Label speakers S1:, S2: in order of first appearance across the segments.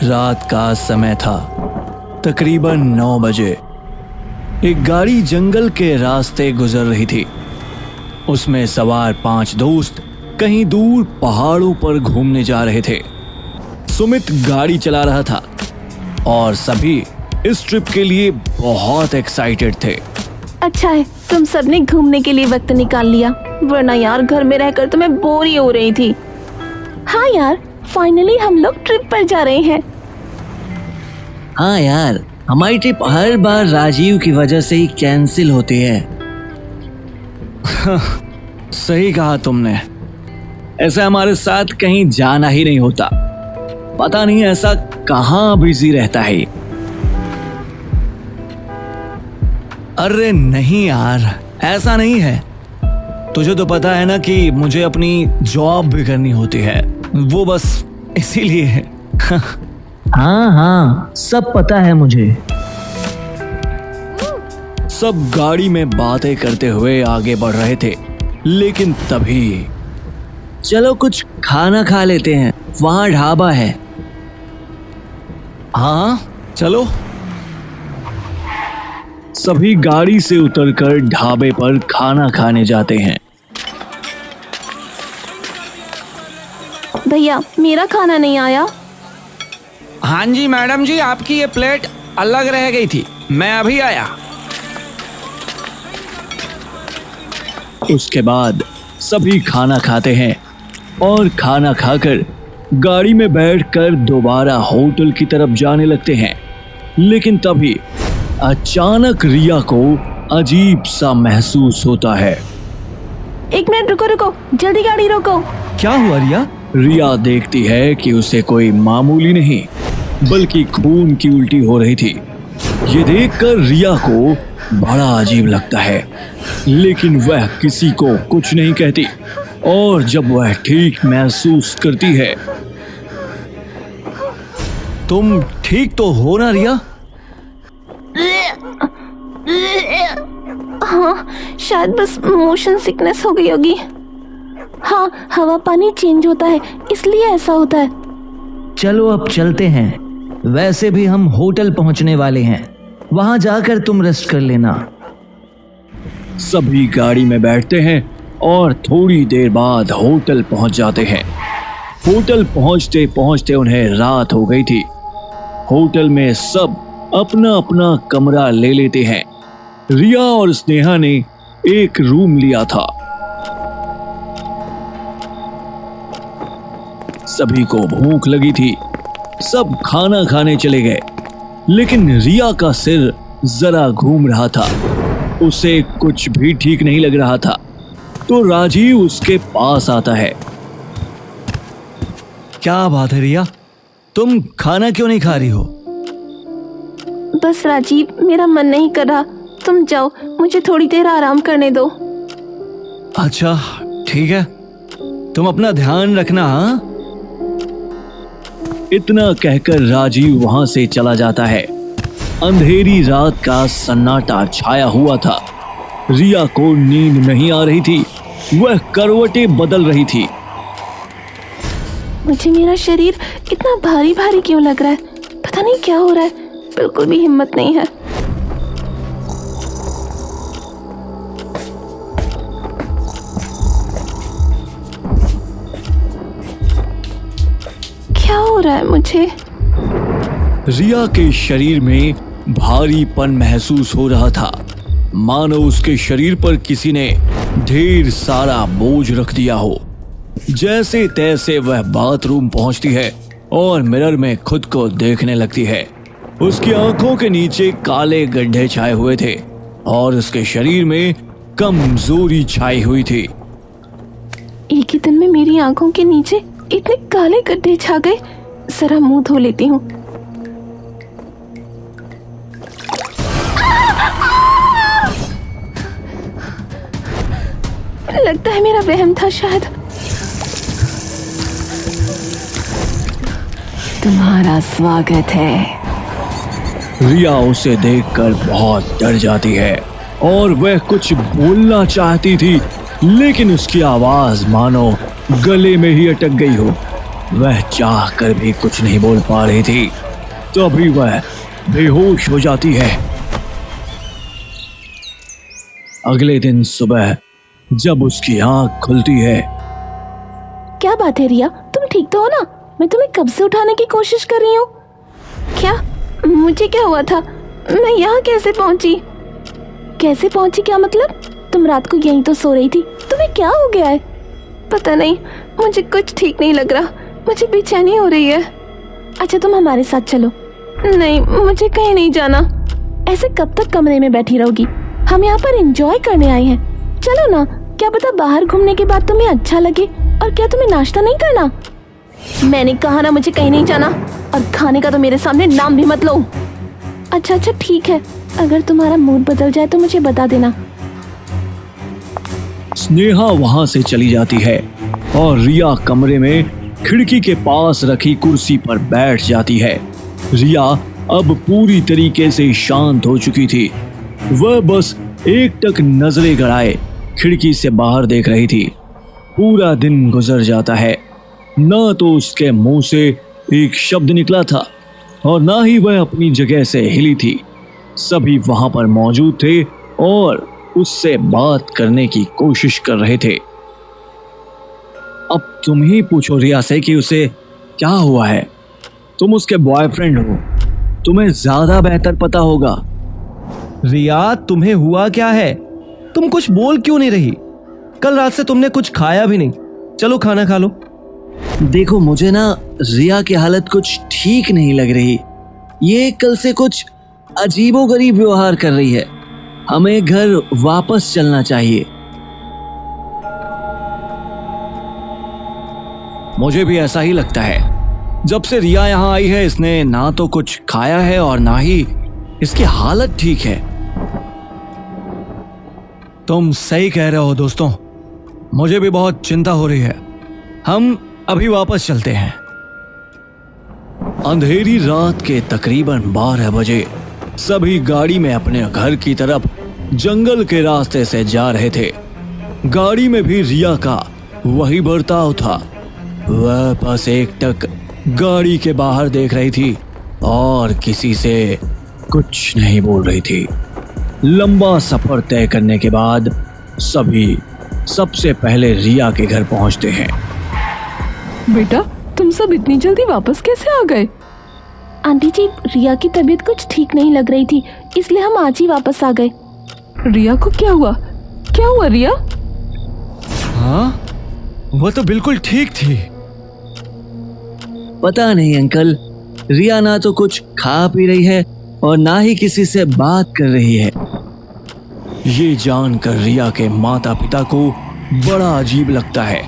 S1: रात का समय था, तकरीबन 9 बजे। एक गाड़ी जंगल के रास्ते गुजर रही थी। उसमें सवार 5 दोस्त कहीं दूर पहाड़ों पर घूमने जा रहे थे। सुमित गाड़ी चला रहा था और सभी इस ट्रिप के लिए बहुत एक्साइटेड थे।
S2: अच्छा है तुम सबने घूमने के लिए वक्त निकाल लिया, वरना यार घर में रहकर तो मैं बोर ही हो रही थी। हाँ यार, फाइनली हम लोग ट्रिप पर जा रहे हैं।
S3: हाँ यार, हमारी ट्रिप हर बार राजीव की वजह से ही कैंसिल होती है।
S1: सही कहा तुमने, ऐसा हमारे साथ कहीं जाना ही नहीं होता। पता नहीं ऐसा कहाँ बिजी रहता है। अरे नहीं यार, ऐसा नहीं है। तुझे तो पता है ना कि मुझे अपनी जॉब भी करनी होती है, वो बस इसीलिए है।
S3: हाँ, सब पता है मुझे।
S1: सब गाड़ी में बातें करते हुए आगे बढ़ रहे थे, लेकिन तभी
S3: चलो कुछ खाना खा लेते हैं, वहाँ ढाबा है।
S1: हाँ चलो। सभी गाड़ी से उतरकर ढाबे पर खाना खाने जाते हैं।
S2: भैया मेरा खाना नहीं आया।
S4: हाँ जी मैडम जी, आपकी ये प्लेट अलग रह गई थी, मैं अभी आया।
S1: उसके बाद सभी खाना खाते हैं और खाना खाकर गाड़ी में बैठकर दोबारा होटल की तरफ जाने लगते हैं। लेकिन तभी अचानक रिया को अजीब सा महसूस होता है।
S2: 1 मिनट रुको, जल्दी गाड़ी रोको।
S1: क्या हुआ रिया? रिया देखती है कि उसे कोई मामूली नहीं बल्कि खून की उल्टी हो रही थी। ये देखकर रिया को बड़ा अजीब लगता है, लेकिन वह किसी को कुछ नहीं कहती। और जब वह ठीक महसूस करती है, तुम ठीक तो हो ना रिया?
S2: हाँ शायद बस मोशन सिकनेस हो गई होगी। हाँ, हवा पानी चेंज होता है इसलिए ऐसा होता है।
S3: चलो अब चलते हैं, वैसे भी हम होटल पहुंचने वाले हैं, वहां जाकर तुम रेस्ट कर लेना।
S1: सभी गाड़ी में बैठते हैं और थोड़ी देर बाद होटल पहुंच जाते हैं। होटल पहुंचते पहुंचते उन्हें रात हो गई थी। होटल में सब अपना अपना कमरा ले लेते हैं। रिया और स्नेहा ने एक रूम लिया था। सभी को भूख लगी थी, सब खाना खाने चले गए। लेकिन रिया का सिर जरा घूम रहा था, उसे कुछ भी ठीक नहीं लग रहा था। तो राजीव उसके पास आता है। क्या बात है रिया, तुम खाना क्यों नहीं खा रही हो?
S2: बस राजीव, मेरा मन नहीं कर रहा, तुम जाओ, मुझे थोड़ी देर आराम करने दो।
S1: अच्छा ठीक है, तुम अपना ध्यान रखना। हाँ, इतना कहकर राजीव वहां से चला जाता है। अंधेरी रात का सन्नाटा छाया हुआ था। रिया को नींद नहीं आ रही थी, वह करवटें बदल रही थी।
S2: मुझे मेरा शरीर इतना भारी भारी क्यों लग रहा है, पता नहीं क्या हो रहा है, बिल्कुल भी हिम्मत नहीं है। क्या हो रहा है मुझे?
S1: रिया के शरीर में भारीपन महसूस हो रहा था, मानो उसके शरीर पर किसी ने ढेर सारा बोझ रख दिया हो। जैसे तैसे वह बाथरूम पहुंचती है और मिरर में खुद को देखने लगती है। उसकी आंखों के नीचे काले गड्ढे छाए हुए थे और उसके शरीर में कमजोरी छाई हुई थी।
S2: एक ही दिन में मेरी आंखों के नीचे इतने काले गड्ढे छा गए, जरा मुंह धो लेती हूँ। लगता है मेरा वहम था शायद। तुम्हारा स्वागत है।
S1: रिया उसे देखकर बहुत डर जाती है और वह कुछ बोलना चाहती थी, लेकिन उसकी आवाज मानो गले में ही अटक गई हो। वह चाह कर भी कुछ नहीं बोल पा रही थी, तभी वह बेहोश हो जाती है। अगले दिन सुबह जब उसकी आंख खुलती है,
S2: क्या बात है रिया, तुम ठीक तो हो ना? मैं तुम्हें कब से उठाने की कोशिश कर रही हूँ। क्या मुझे क्या हुआ था? मैं यहाँ कैसे पहुँची? कैसे पहुँची क्या मतलब? तुम रात को यहीं तो सो रही थी, तुम्हें क्या हो गया है? पता नहीं, मुझे कुछ ठीक नहीं लग रहा, मुझे बेचैनी हो रही है। अच्छा तुम हमारे साथ चलो। नहीं, मुझे कहीं नहीं जाना। ऐसे कब तक कमरे में बैठी रहोगी? हम यहाँ पर एंजॉय करने आए हैं, चलो ना। क्या पता बाहर घूमने के बाद तुम्हें अच्छा लगे। और क्या तुम्हें नाश्ता नहीं करना? मैंने कहा ना मुझे कहीं नहीं जाना, और खाने का तो मेरे सामने नाम भी मत लो। अच्छा ठीक है, अगर तुम्हारा मूड बदल जाए तो मुझे बता देना।
S1: स्नेहा वहां से चली जाती है और रिया कमरे में खिड़की के पास रखी कुर्सी पर बैठ जाती है। रिया अब पूरी तरीके से शांत हो चुकी थी। वह बस एकटक नजरें गड़ाए खिड़की से बाहर देख रही थी। पूरा दिन गुजर जाता है, न तो उसके मुंह से एक शब्द निकला था और ना ही वह अपनी जगह से हिली थी। सभी वहां पर मौजूद थे और उससे बात करने की कोशिश कर रहे थे। अब तुम ही पूछो रिया से कि उसे क्या हुआ है। तुम उसके बॉयफ्रेंड हो, तुम्हें ज्यादा बेहतर पता होगा।
S3: रिया, तुम्हें हुआ क्या है? तुम कुछ बोल क्यों नहीं रही? कल रात से तुमने कुछ खाया भी नहीं। चलो खाना खा लो।
S1: देखो, मुझे ना रिया की हालत कुछ ठीक नहीं लग रही। ये कल से कुछ अजीबोगरीब व्यवहार कर रही है। हमें घर वापस चलना चाहिए। मुझे भी ऐसा ही लगता है। जब से रिया यहाँ आई है, इसने ना तो कुछ खाया है और ना ही इसकी हालत ठीक है। तुम सही कह रहे हो दोस्तों, मुझे भी बहुत चिंता हो रही है। हम अभी वापस चलते हैं। अंधेरी रात के तकरीबन 12 बजे सभी गाड़ी में अपने घर की तरफ जंगल के रास्ते से जा रहे थे। गाड़ी में भी रिया का वही बर्ताव था। वह बस एकटक गाड़ी के बाहर देख रही थी और किसी से कुछ नहीं बोल रही थी। लंबा सफर तय करने के बाद सभी सबसे पहले रिया के घर पहुंचते हैं।
S2: बेटा, तुम सब इतनी जल्दी वापस कैसे आ गए? आंटी जी, रिया की तबीयत कुछ ठीक नहीं लग रही थी, इसलिए हम आज ही वापस आ गए। रिया को क्या हुआ? क्या हुआ रिया?
S1: हाँ, वह तो बिल्कुल ठीक थी। पता नहीं अंकल, रिया ना तो कुछ खा पी रही है और ना ही किसी से बात कर रही है। ये जानकर रिया के माता पिता को बड़ा अजीब लगता है।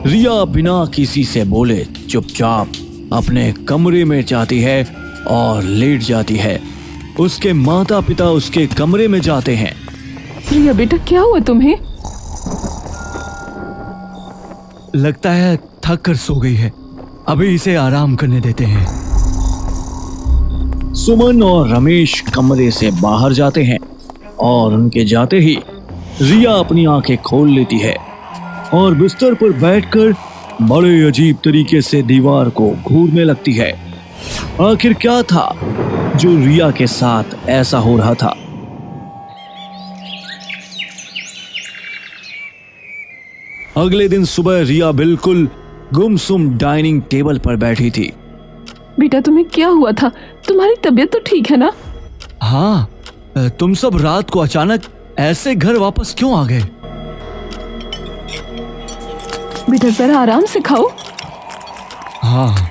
S1: रिया बिना किसी से बोले चुपचाप अपने कमरे में जाती है और लेट जाती है। उसके माता पिता उसके कमरे में जाते हैं।
S2: रिया बेटा, क्या हुआ तुम्हें?
S1: लगता है थक कर सो गई है, अभी इसे आराम करने देते हैं। सुमन और रमेश कमरे से बाहर जाते हैं और उनके जाते ही रिया अपनी आंखें खोल लेती है और बिस्तर पर बैठकर बड़े अजीब तरीके से दीवार को घूरने लगती है। आखिर क्या था जो रिया के साथ ऐसा हो रहा था? अगले दिन सुबह रिया बिल्कुल गुमसुम डाइनिंग टेबल पर बैठी थी।
S2: बेटा, तुम्हें क्या हुआ था? तुम्हारी तबीयत तो ठीक है ना?
S1: हाँ, तुम सब रात को अचानक ऐसे घर वापस क्यों आ गए?
S2: बेटा जरा आराम से खाओ।
S1: हाँ,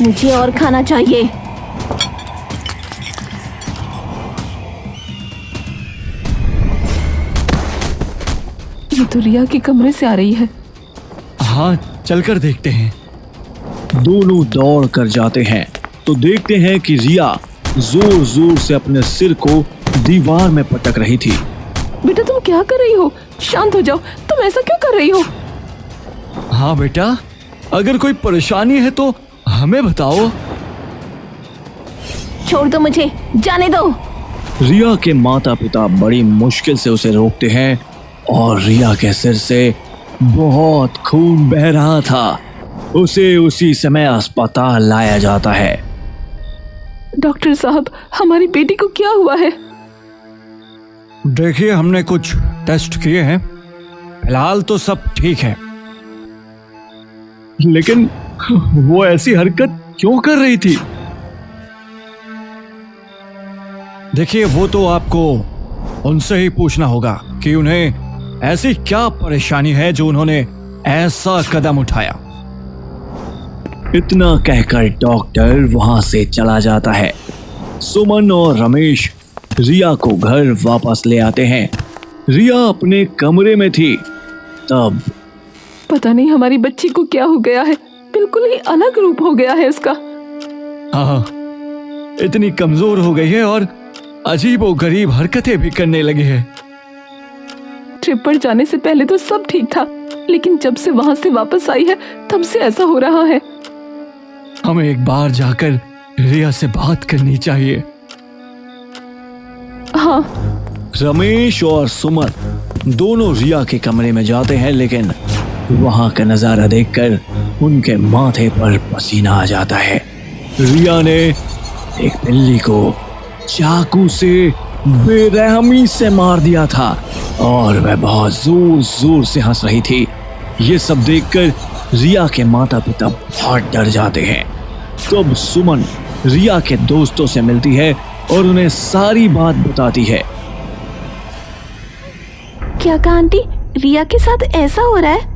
S2: मुझे और खाना चाहिए। ये तो रिया के कमरे से आ रही है।
S1: हाँ, चलकर देखते हैं। दोनों दौड़ कर जाते हैं तो देखते हैं कि रिया जोर जोर से अपने सिर को दीवार में पटक रही थी।
S2: बेटा तुम क्या कर रही हो? शांत हो जाओ, तुम ऐसा क्यों कर रही हो?
S1: हाँ बेटा, अगर कोई परेशानी है तो हमें बताओ।
S2: छोड़ दो मुझे, जाने दो।
S1: रिया के माता पिता बड़ी मुश्किल से उसे रोकते हैं और रिया के सिर से बहुत खून बह रहा था। उसे उसी समय अस्पताल लाया जाता है।
S2: डॉक्टर साहब, हमारी बेटी को क्या हुआ है?
S4: देखिए, हमने कुछ टेस्ट किए हैं, फिलहाल तो सब ठीक है।
S1: लेकिन वो ऐसी हरकत क्यों कर रही थी?
S4: देखिए, वो तो आपको उनसे ही पूछना होगा कि उन्हें ऐसी क्या परेशानी है जो उन्होंने ऐसा कदम उठाया।
S1: इतना कहकर डॉक्टर वहां से चला जाता है। सुमन और रमेश रिया को घर वापस ले आते हैं। रिया अपने कमरे में थी। तब
S2: पता नहीं हमारी बच्ची को क्या हो गया है, बिल्कुल ही अलग रूप हो गया है उसका।
S1: हाँ, इतनी कमजोर हो गई है और अजीबो गरीब हरकतें भी करने लगी है।
S2: ट्रिप पर जाने से पहले तो सब ठीक था, लेकिन जब से वहां से वापस आई है तब से ऐसा हो रहा है।
S1: हमें एक बार जाकर रिया से बात करनी चाहिए।
S2: हाँ।
S1: रमेश और सुमन दोनों रिया के कमरे में जाते हैं, लेकिन वहां का नजारा देखकर उनके माथे पर पसीना आ जाता है। रिया ने एक बिल्ली को चाकू से बेरहमी से मार दिया था और वह बहुत जोर जोर से हंस रही थी। ये सब देखकर रिया के माता पिता बहुत डर जाते हैं। तब सुमन रिया के दोस्तों से मिलती है और उन्हें सारी बात बताती है।
S2: क्या कहा आंटी, रिया के साथ ऐसा हो रहा है?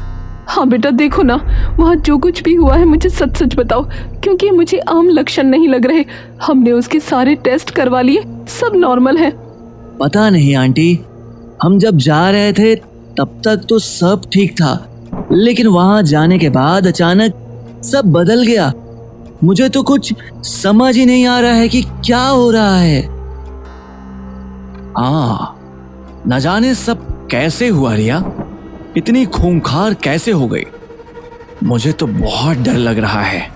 S2: हाँ बेटा, देखो ना, वहाँ जो कुछ भी हुआ है मुझे सच सच बताओ, क्योंकि मुझे आम लक्षण नहीं लग रहे। हमने उसके सारे टेस्ट करवा लिए, सब नॉर्मल है।
S3: पता नहीं आंटी, हम जब जा रहे थे तब तक तो सब ठीक था, लेकिन वहां जाने के बाद अचानक सब बदल गया। मुझे तो कुछ समझ ही नहीं आ रहा है कि क्या हो रहा है।
S1: न जाने सब कैसे हुआ रिया, इतनी खूंखार कैसे हो गई? मुझे तो बहुत डर लग रहा है।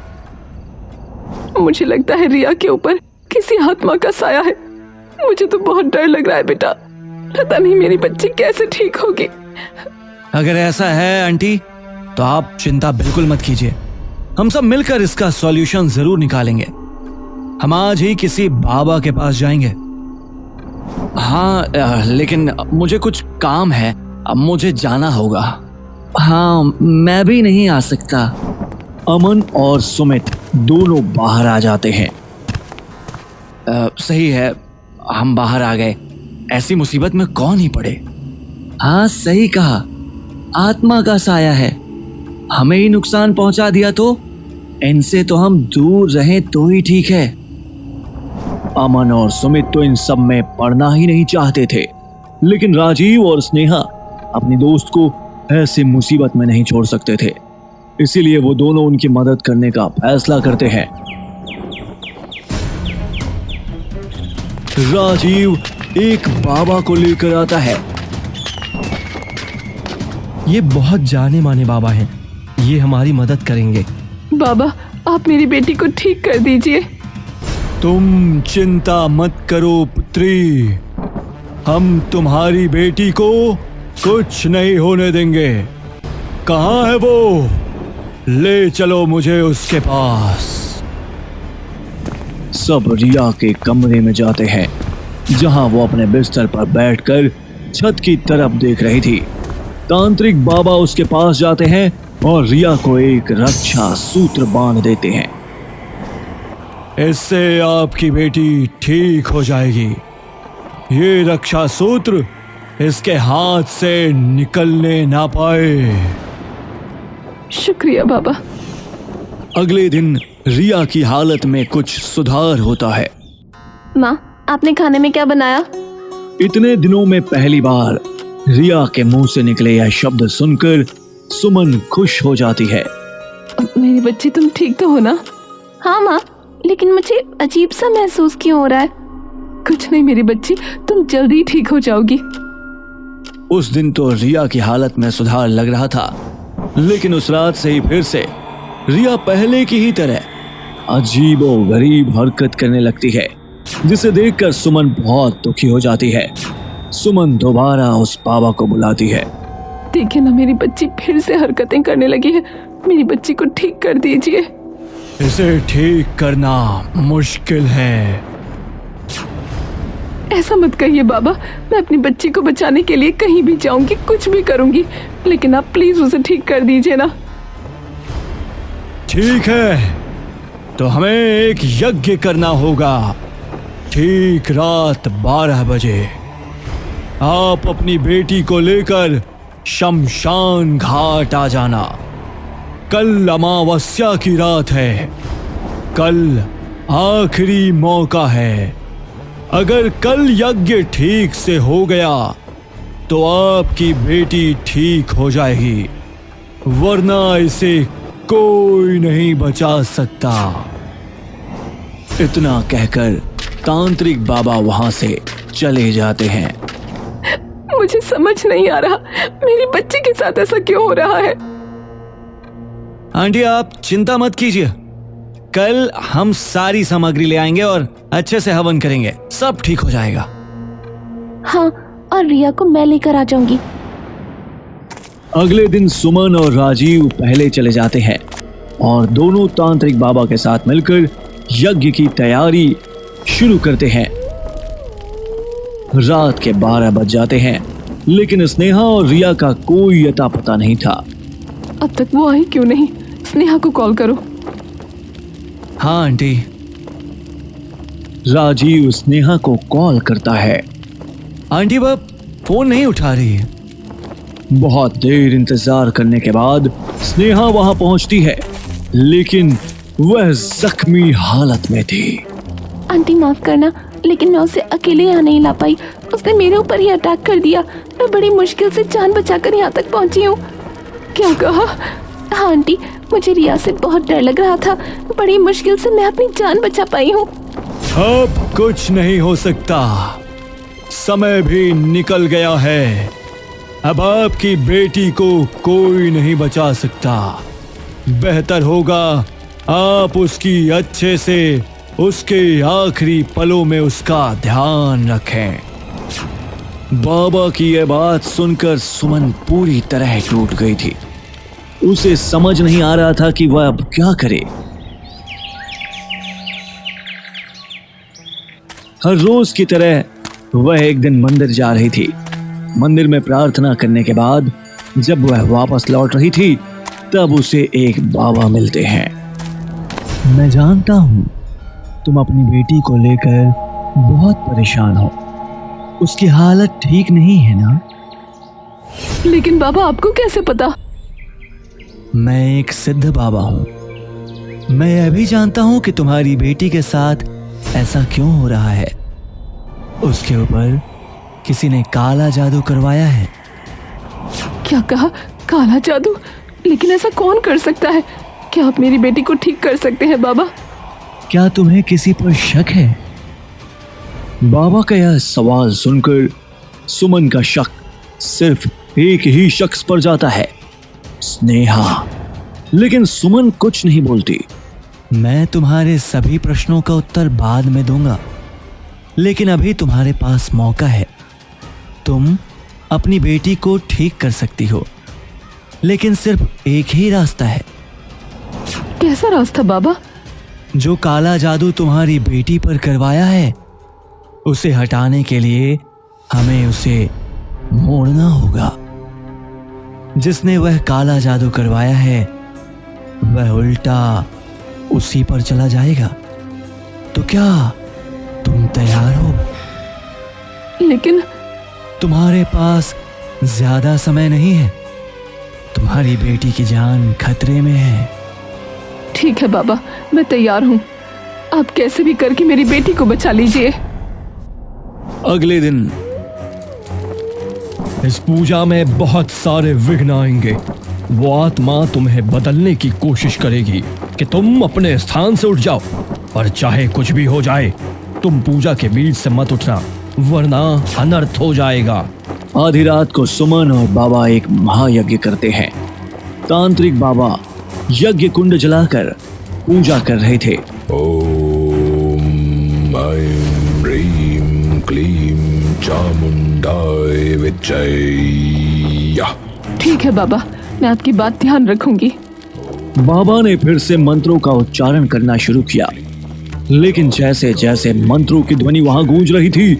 S2: मुझे लगता है रिया के ऊपर किसी आत्मा का साया है। मुझे तो बहुत डर लग रहा है बेटा, पता नहीं मेरी बच्ची कैसे ठीक होगी।
S4: अगर ऐसा है आंटी, तो आप चिंता बिल्कुल मत कीजिए, हम सब मिलकर इसका सॉल्यूशन जरूर निकालेंगे। हम आज ही किसी बाबा के पास जाएंगे।
S1: हाँ, लेकिन मुझे कुछ काम है, अब मुझे जाना होगा।
S3: हाँ, मैं भी नहीं आ सकता।
S1: अमन और सुमित दोनों बाहर आ जाते हैं।
S4: सही है, हम बाहर आ गए, ऐसी मुसीबत में कौन ही पड़े।
S3: हाँ सही कहा, आत्मा का साया है, हमें ही नुकसान पहुंचा दिया तो इनसे तो हम दूर रहें तो ही ठीक है।
S1: अमन और सुमित तो इन सब में पड़ना ही नहीं चाहते थे, लेकिन राजीव और स्नेहा अपनी दोस्त को ऐसे मुसीबत में नहीं छोड़ सकते थे, इसीलिए वो दोनों उनकी मदद करने का फैसला करते हैं। राजीव एक बाबा को लेकर आता है।
S3: ये बहुत जाने माने बाबा हैं, ये हमारी मदद करेंगे।
S2: बाबा, आप मेरी बेटी को ठीक कर दीजिए।
S1: तुम चिंता मत करो पुत्री, हम तुम्हारी बेटी को कुछ नहीं होने देंगे। कहाँ है वो? ले चलो मुझे उसके पास। सब रिया के कमरे में जाते हैं, जहां वो अपने बिस्तर पर बैठकर छत की तरफ देख रही थी। तांत्रिक बाबा उसके पास जाते हैं और रिया को एक रक्षा सूत्र बांध देते हैं। इससे आपकी बेटी ठीक हो जाएगी। ये रक्षा सूत्र इसके हाथ से निकलने ना पाए।
S2: शुक्रिया बाबा।
S1: अगले दिन रिया की हालत में कुछ सुधार होता है।
S2: माँ, आपने खाने में क्या बनाया?
S1: इतने दिनों में पहली बार रिया के मुंह से निकले यह शब्द सुनकर सुमन खुश हो जाती है।
S2: मेरी बच्ची, तुम ठीक तो हो ना? हाँ माँ, लेकिन मुझे अजीब सा महसूस क्यों हो रहा है? कुछ नहीं मेरी बच्ची, तुम जल्दी ठीक हो जाओगी।
S1: उस दिन तो रिया की हालत में सुधार लग रहा था, लेकिन उस रात से ही फिर से रिया पहले की ही तरह अजीबो गरीब हरकत करने लगती है, जिसे देखकर सुमन बहुत दुखी हो जाती है। सुमन दोबारा उस बाबा को बुलाती है।
S2: देखिए ना, मेरी बच्ची फिर से हरकतें करने लगी है। मेरी बच्ची को ठीक कर दीजिए।
S4: इसे ठीक करना मुश्किल है।
S2: ऐसा मत कहिए बाबा, मैं अपनी बच्ची को बचाने के लिए कहीं भी जाऊंगी, कुछ भी करूंगी, लेकिन आप प्लीज उसे ठीक कर दीजिए ना।
S4: ठीक है, तो हमें एक यज्ञ करना होगा। ठीक रात 12 बजे आप अपनी बेटी को लेकर शमशान घाट आ जाना। कल अमावस्या की रात है, कल आखिरी मौका है। अगर कल यज्ञ ठीक से हो गया तो आपकी बेटी ठीक हो जाएगी, वरना इसे कोई नहीं बचा सकता।
S1: इतना कहकर तांत्रिक बाबा वहां से चले जाते हैं।
S2: मुझे समझ नहीं आ रहा, मेरी बच्ची के साथ ऐसा क्यों हो रहा है।
S4: आंटी आप चिंता मत कीजिए, कल हम सारी सामग्री ले आएंगे और अच्छे से हवन करेंगे, सब ठीक हो जाएगा।
S2: हाँ, और रिया को मैं लेकर आ जाऊंगी।
S1: अगले दिन सुमन और राजीव पहले चले जाते हैं और दोनों तांत्रिक बाबा के साथ मिलकर यज्ञ की तैयारी शुरू करते हैं। रात के 12 बज जाते हैं, लेकिन स्नेहा और रिया का कोई अता पता नहीं था।
S2: अब तक वो आई क्यों नहीं? स्नेहा को कॉल करो।
S4: हाँ आंटी।
S1: राजीव स्नेहा को कॉल करता है।
S4: आंटी वह फोन नहीं उठा रही है।
S1: बहुत देर इंतजार करने के बाद स्नेहा वहां पहुंचती है, लेकिन वह जख्मी हालत में थी।
S2: आंटी माफ करना, लेकिन मैं उसे अकेले यहाँ नहीं ला पाई। उसने मेरे ऊपर ही अटैक कर दिया। मैं बड़ी मुश्किल से जान बचाकर यहाँ तक पहुँची हूँ। क्या कहा? हाँ आंटी, मुझे रिया से बहुत डर लग रहा था। बड़ी मुश्किल से मैं अपनी जान बचा पाई हूँ।
S4: अब कुछ नहीं हो सकता, समय भी निकल गया है। अब आपकी बेटी को कोई नहीं बचा सकता। बेहतर होगा आप उसकी अच्छे से उसके आखिरी पलों में उसका ध्यान रखें।
S1: बाबा की यह बात सुनकर सुमन पूरी तरह टूट गई थी। उसे समझ नहीं आ रहा था कि वह अब क्या करे। हर रोज की तरह वह एक दिन मंदिर जा रही थी। मंदिर में प्रार्थना करने के बाद जब वह वापस लौट रही थी, तब उसे एक बाबा मिलते हैं।
S3: मैं जानता हूँ तुम अपनी बेटी को लेकर बहुत परेशान हो। उसकी हालत ठीक नहीं है ना?
S2: लेकिन बाबा आपको कैसे पता?
S4: मैं एक सिद्ध बाबा हूँ। मैं यह भी जानता हूँ कि तुम्हारी बेटी के साथ ऐसा क्यों हो रहा है। उसके ऊपर किसी ने काला जादू करवाया है।
S2: क्या कहा? काला जादू? लेकिन ऐसा कौन कर सकता है? क्या आप मेरी बेटी को ठीक कर सकते हैं बाबा?
S3: क्या तुम्हें किसी पर शक है?
S1: बाबा का यह सवाल सुनकर सुमन का शक सिर्फ एक ही शख्स पर जाता है, स्नेहा। लेकिन सुमन कुछ नहीं बोलती।
S4: मैं तुम्हारे सभी प्रश्नों का उत्तर बाद में दूंगा, लेकिन अभी तुम्हारे पास मौका है। तुम अपनी बेटी को ठीक कर सकती हो, लेकिन सिर्फ एक ही रास्ता है।
S2: कैसा रास्ता बाबा?
S4: जो काला जादू तुम्हारी बेटी पर करवाया है, उसे हटाने के लिए हमें उसे मोड़ना होगा। जिसने वह काला जादू करवाया है, वह उल्टा उसी पर चला जाएगा। तो क्या तुम तैयार हो?
S2: लेकिन
S4: तुम्हारे पास ज्यादा समय नहीं है। तुम्हारी बेटी की जान खतरे में है।
S2: ठीक है बाबा, मैं तैयार हूँ। आप कैसे भी करके मेरी बेटी को बचा लीजिए।
S1: अगले दिन
S5: इस पूजा में बहुत सारे विघ्न आएंगे। वो आत्मा तुम्हें बदलने की कोशिश करेगी कि तुम अपने स्थान से उठ जाओ, और चाहे कुछ भी हो जाए तुम पूजा के बीच से मत उठना, वरना अनर्थ हो जाएगा।
S1: आधी रात को सुमन और बाबा एक महायज्ञ करते हैं। तांत्रिक बाबा यज्ञ कुंड जलाकर पूजा कर रहे थे।
S6: ओम ऐं ह्रीं क्लीं चामुंडाय विच्चै।
S2: ठीक है बाबा, मैं आपकी बात ध्यान रखूंगी।
S1: बाबा ने फिर से मंत्रों का उच्चारण करना शुरू किया, लेकिन जैसे जैसे मंत्रों की ध्वनि वहां गूंज रही थी,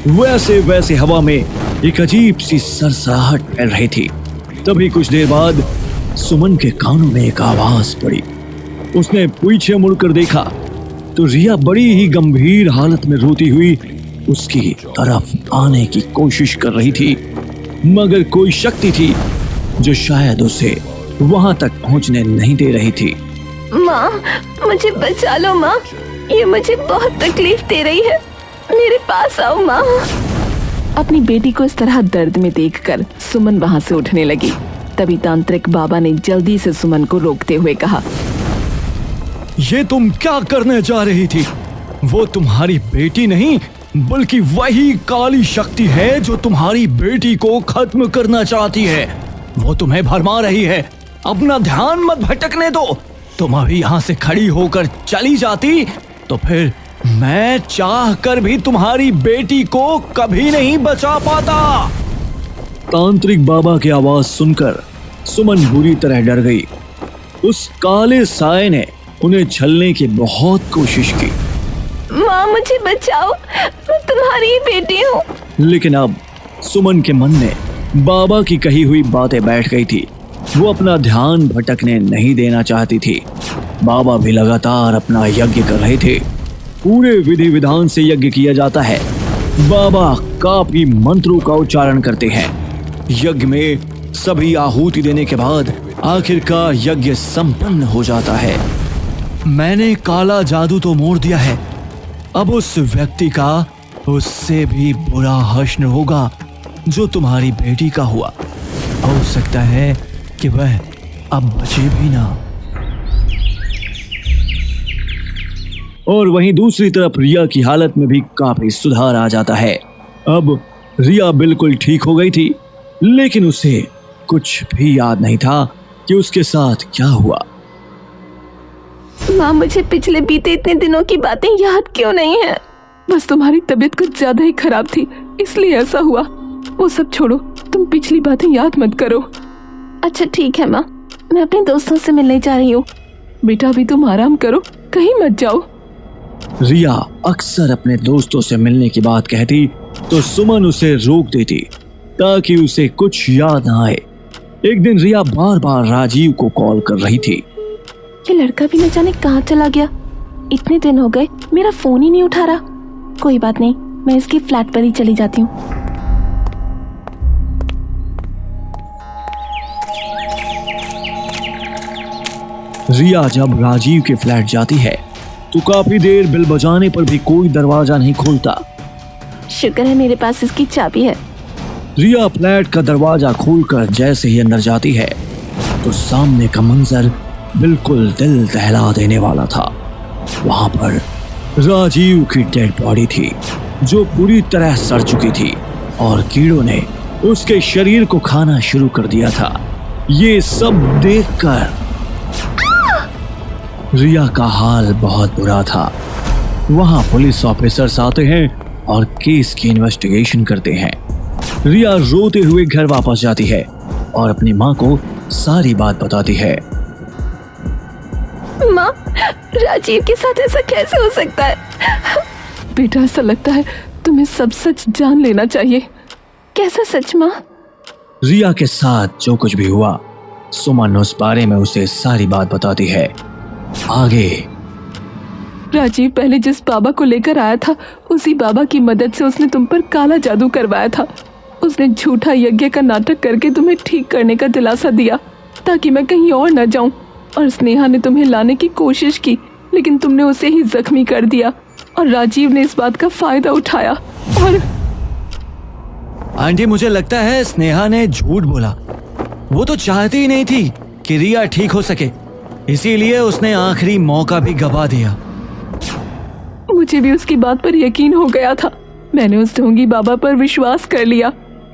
S1: वैसे वैसे हवा में एक अजीब सी सरसराहट फैल रही थी। तभी कुछ देर बाद सुमन के कानों में एक आवाज पड़ी। उसने पीछे मुड़कर देखा तो रिया बड़ी ही गंभीर हालत में रोती हुई उसकी तरफ आने की कोशिश कर रही थी, मगर कोई शक्ति थी जो शायद उसे वहां तक पहुंचने नहीं दे रही थी।
S2: माँ, मुझे बचा लो माँ, ये मुझे बहुत तकलीफ दे रही है, मेरे पास आओ माँ। अपनी बेटी को इस तरह दर्द में देखकर सुमन वहाँ से उठने लगी। तभी तांत्रिक बाबा ने जल्दी से सुमन को रोकते हुए कहा,
S4: ये तुम क्या करने जा रही थी? वो तुम्हारी बेटी नहीं, बल्कि वही काली शक्ति है जो तुम्हारी बेटी को खत्म करना चाहती है। वो तुम्हें भरमा रही है, अपना ध्यान मत भटकने दो। तुम अभी यहाँ से खड़ी होकर चली जाती तो फिर मैं चाह कर भी तुम्हारी बेटी को कभी नहीं बचा पाता।
S1: तांत्रिक बाबा की आवाज सुनकर सुमन बुरी तरह डर गई। उस काले साए ने उन्हें छलने की बहुत कोशिश की।
S2: माँ, मुझे बचाओ, मैं तुम्हारी ही बेटी हूँ।
S1: लेकिन अब सुमन के मन में बाबा की कही हुई बातें बैठ गई थी। वो अपना ध्यान भटकने नहीं देना चाहती थी। बाबा भी लगातार अपना यज्ञ कर रहे थे। पूरे विधि विधान से यज्ञ किया जाता है। बाबा काफी मंत्रों का उच्चारण करते हैं। यज्ञ में सभी आहुति देने के बाद आखिरकार यज्ञ संपन्न हो जाता है।
S4: मैंने काला जादू तो मोड़ दिया है, अब उस व्यक्ति का उससे भी बुरा हश्र होगा जो तुम्हारी बेटी का हुआ। हो सकता है कि वह अब बचे भी ना।
S1: और वहीं दूसरी तरफ रिया की हालत में भी काफी सुधार आ जाता है। अब रिया बिल्कुल ठीक हो गई थी, लेकिन उसे कुछ भी याद नहीं था कि उसके साथ क्या हुआ।
S2: माँ, मुझे पिछले बीते इतने दिनों की बातें याद क्यों नहीं है? बस तुम्हारी तबीयत कुछ ज्यादा ही खराब थी, इसलिए ऐसा हुआ। वो सब छोड़ो, तुम पिछली बातें याद मत करो। अच्छा ठीक है माँ, मैं अपने दोस्तों से मिलने जा रही हूँ। बेटा अभी तुम आराम करो, कहीं मत जाओ।
S1: रिया अक्सर अपने दोस्तों से मिलने की बात कहती तो सुमन उसे रोक देती ताकि उसे कुछ याद ना आए। एक दिन रिया बार बार राजीव को कॉल कर रही थी।
S2: ये लड़का भी न जाने कहाँ चला गया। इतने दिन हो गए मेरा फोन ही नहीं उठा रहा। कोई बात नहीं, मैं इसकी फ्लैट पर ही चली जाती हूँ।
S1: रिया जब राजीव के फ्लैट जाती है तो काफी देर बिल बजाने पर भी कोई दरवाजा नहीं खोलता।
S2: शुक्र है मेरे पास इसकी चाबी है।
S1: रिया फ्लैट का दरवाजा खोलकर जैसे ही अंदर जाती है तो सामने का मंजर बिल्कुल दिल दहला देने वाला था। वहां पर राजीव की डेड बॉडी थी जो पूरी तरह सड़ चुकी थी और कीड़ों ने उसके शरीर को खाना शुरू कर दिया था। ये सब देखकर रिया का हाल बहुत बुरा था। वहां पुलिस ऑफिसर्स आते हैं और केस की इन्वेस्टिगेशन करते हैं। रिया रोते हुए घर वापस जाती है और अपनी माँ को सारी बात बताती है।
S2: माँ, राजीव के साथ ऐसा कैसे हो सकता है? बेटा ऐसा लगता है तुम्हें सब सच जान लेना चाहिए। कैसा सच माँ?
S1: रिया के साथ जो कुछ भी हुआ सुमन उस बारे में उसे सारी बात बताती है। आगे
S2: राजीव पहले जिस बाबा को लेकर आया था उसी बाबा की मदद से उसने तुम पर काला जादू करवाया था। उसने झूठा यज्ञ का नाटक करके तुम्हें ठीक करने का दिलासा दिया ताकि मैं कहीं और न जाऊं। और स्नेहा ने तुम्हें लाने की कोशिश की, लेकिन तुमने उसे ही जख्मी कर दिया और राजीव ने इस बात का फायदा उठाया। और
S4: आंटी, मुझे लगता है स्नेहा ने झूठ बोला। वो तो चाहती ही नहीं थी कि रिया ठीक हो सके, इसीलिए उसने आखिरी मौका भी गवा दिया।
S2: मुझे भी उसकी बात पर यकीन हो गया था। मैंने उस ढोंगी बाबा पर विश्वास कर लिया।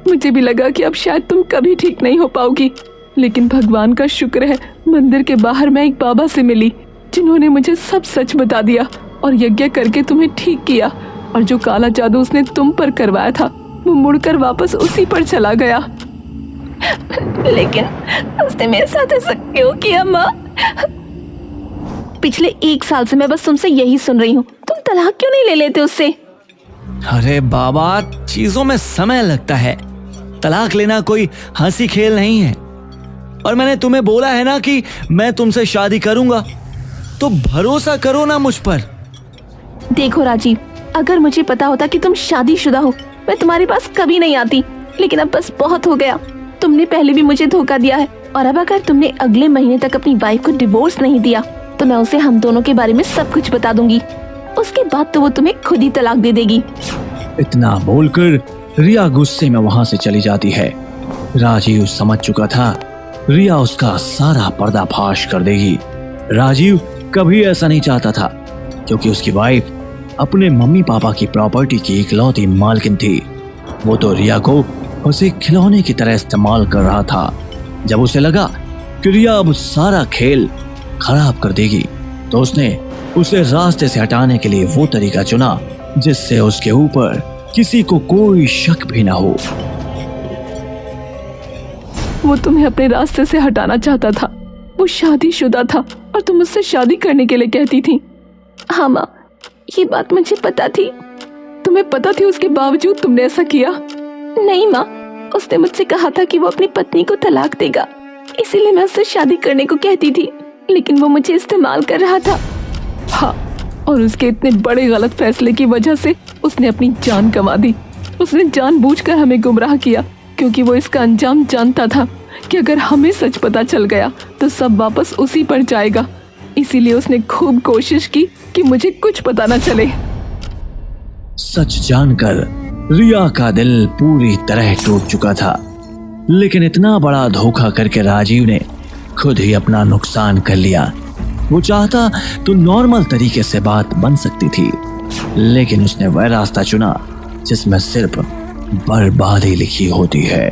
S2: मुझे भी लगा कि अब शायद तुम कभी ठीक नहीं हो पाओगी, लेकिन भगवान का शुक्र है मंदिर के बाहर मैं एक बाबा से मिली जिन्होंने मुझे सब सच बता दिया और यज्ञ करके तुम्हें ठीक किया। और जो काला जादू उसने तुम पर करवाया था वो मुड़कर वापस उसी पर चला गया। लेकिन उसने मेरे साथ ऐसा क्यों किया माँ? पिछले 1 साल से मैं बस तुमसे यही सुन रही हूँ, तुम तलाक क्यों नहीं ले लेते उससे?
S3: अरे बाबा, चीजों में समय लगता है। तलाक लेना कोई हंसी खेल नहीं है। और मैंने तुम्हें बोला है ना कि मैं तुमसे शादी करूंगा, तो भरोसा करो ना मुझ पर।
S2: देखो राजीव, अगर मुझे पता होता कि तुम शादीशुदा हो, मैं तुम्हारे पास कभी नहीं आती। लेकिन अब बस बहुत हो गया। तुमने पहले भी मुझे धोखा दिया है, और अब अगर तुमने अगले महीने तक अपनी वाइफ को डिवोर्स नहीं दिया तो मैं उसे हम दोनों के बारे में सब कुछ बता दूंगी। उसके बाद तो वो तुम्हें खुद ही तलाक दे देगी।
S3: इतना बोलकर रिया गुस्से में वहां से चली जाती है। राजीव समझ चुका था रिया उसका सारा पर्दाफाश कर देगी। राजीव कभी ऐसा नहीं चाहता था, क्योंकि उसकी वाइफ अपने मम्मी पापा की प्रॉपर्टी की इकलौती मालकिन थी। वो तो रिया को उसे खिलौने की तरह इस्तेमाल कर रहा था। जब उसे लगा कि रिया अब सारा खेल खराब कर देगी, तो उसने उसे रास्ते से हटाने के लिए वो तरीका चुना जिससे उसके ऊपर किसी को कोई शक भी ना हो।
S2: वो तुम्हें अपने रास्ते से हटाना चाहता था। वो शादीशुदा था और तुम उससे शादी करने के लिए कहती थी। हाँ माँ, ये बात मुझे पता थी। तुम्हें पता थी, उसके बावजूद तुमने ऐसा किया? नहीं माँ, उसने मुझसे कहा था कि वो अपनी पत्नी को तलाक देगा, इसीलिए मैं उससे शादी करने को कहती थी। लेकिन वो मुझे इस्तेमाल कर रहा था। हाँ, और उसके इतने बड़े गलत फैसले की वजह से उसने अपनी जान गंवा दी। उसने जानबूझकर हमें गुमराह किया, क्योंकि वो इसका अंजाम जानता था कि अगर हमें सच पता चल गया तो सब वापस उसी पर जाएगा। इसीलिए उसने खूब कोशिश की कि मुझे कुछ पता न चले।
S3: सच जानकर रिया का दिल पूरी तरह टूट चुका था, लेकिन इतना बड़ा धोखा करके राजीव ने खुद ही अपना नुकसान कर लिया। वो चाहता तो नॉर्मल तरीके से बात बन सकती थी, लेकिन उसने वह रास्ता चुना जिसमें सिर्फ बर्बादी लिखी होती है।